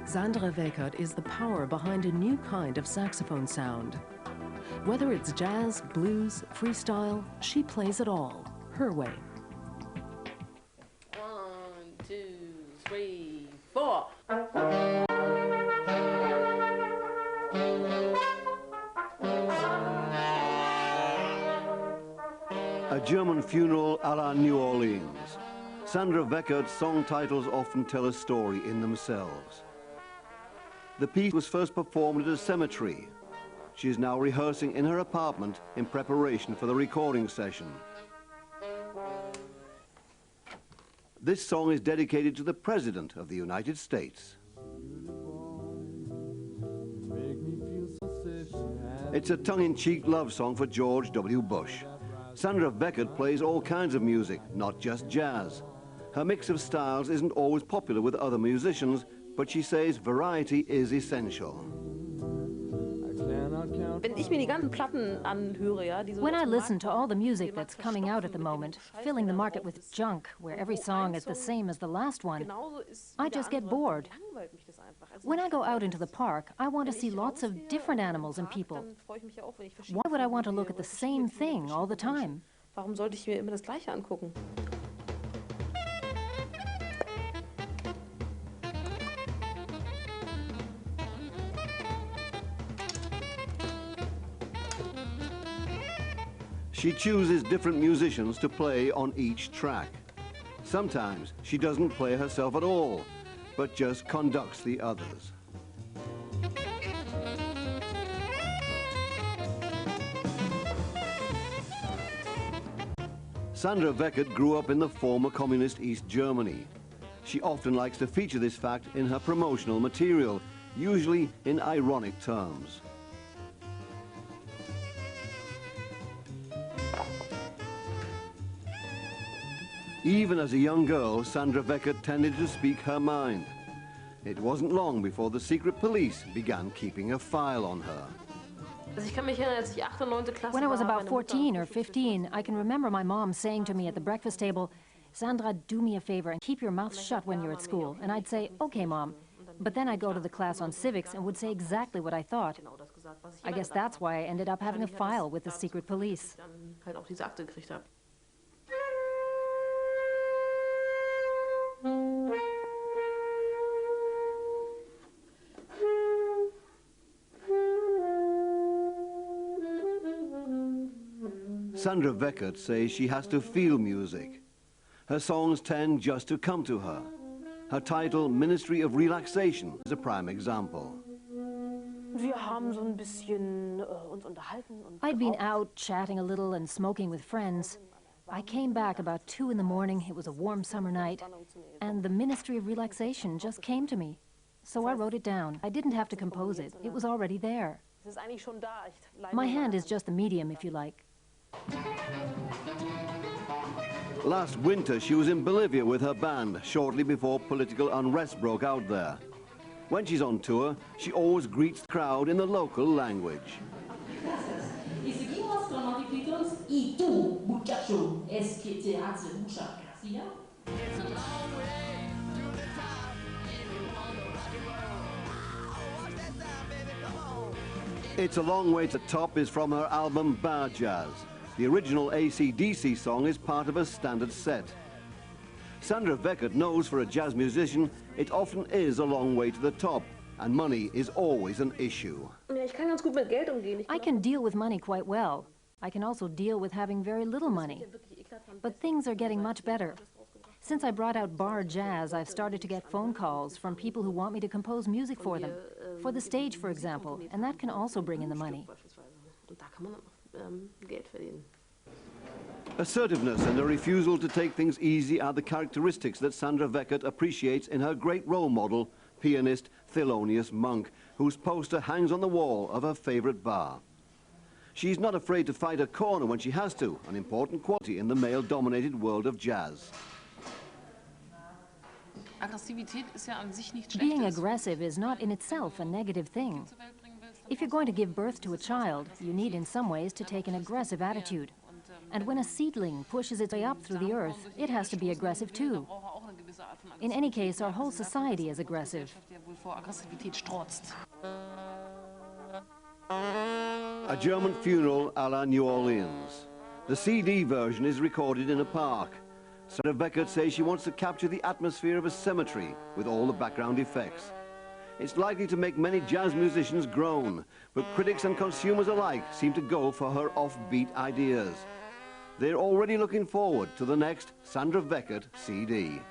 Sandra Weckert is the power behind a new kind of saxophone sound. Whether it's jazz, blues, freestyle, she plays it all, her way. 1, 2, 3, 4. A German funeral à la New Orleans. Sandra Weckert's song titles often tell a story in themselves. The piece was first performed at a cemetery. She is now rehearsing in her apartment in preparation for the recording session. This song is dedicated to the President of the United States. It's a tongue-in-cheek love song for George W. Bush. Sandra Weckert plays all kinds of music, not just jazz. Her mix of styles isn't always popular with other musicians, but she says variety is essential. When I listen to all the music that's coming out at the moment, filling the market with junk, where every song is the same as the last one, I just get bored. When I go out into the park, I want to see lots of different animals and people. Why would I want to look at the same thing all the time? Warum sollte ich mir immer das Gleiche angucken? She chooses different musicians to play on each track. Sometimes she doesn't play herself at all, but just conducts the others. Sandra Weckert grew up in the former communist East Germany. She often likes to feature this fact in her promotional material, usually in ironic terms. Even as a young girl, Sandra Weckert tended to speak her mind. It wasn't long before the secret police began keeping a file on her. When I was about 14 or 15, I can remember my mom saying to me at the breakfast table, "Sandra, do me a favor and keep your mouth shut when you're at school." And I'd say, "Okay, Mom." But then I'd go to the class on civics and would say exactly what I thought. I guess that's why I ended up having a file with the secret police. Sandra Weckert says she has to feel music. Her songs tend just to come to her. Her title, Ministry of Relaxation, is a prime example. I'd been out chatting a little and smoking with friends. I came back about 2 in the morning. It was a warm summer night, and the Ministry of Relaxation just came to me. So I wrote it down. I didn't have to compose it. It was already there. My hand is just the medium, if you like. Last winter, she was in Bolivia with her band, shortly before political unrest broke out there. When she's on tour, she always greets the crowd in the local language. It's a Long Way to the Top is from her album Bar Jazz. The original AC/DC song is part of a standard set. Sandra Weckert knows for a jazz musician, it often is a long way to the top, and money is always an issue. I can deal with money quite well. I can also deal with having very little money. But things are getting much better. Since I brought out Bar Jazz, I've started to get phone calls from people who want me to compose music for them, for the stage, for example, and that can also bring in the money. Assertiveness and a refusal to take things easy are the characteristics that Sandra Weckert appreciates in her great role model, pianist Thelonious Monk, whose poster hangs on the wall of her favorite bar. She's not afraid to fight her corner when she has to, an important quality in the male-dominated world of jazz. Being aggressive is not in itself a negative thing. If you're going to give birth to a child, you need in some ways to take an aggressive attitude. And when a seedling pushes its way up through the earth, it has to be aggressive too. In any case, our whole society is aggressive. A German funeral a la New Orleans. The CD version is recorded in a park. Sandra Weckert says she wants to capture the atmosphere of a cemetery with all the background effects. It's likely to make many jazz musicians groan, but critics and consumers alike seem to go for her offbeat ideas. They're already looking forward to the next Sandra Weckert CD.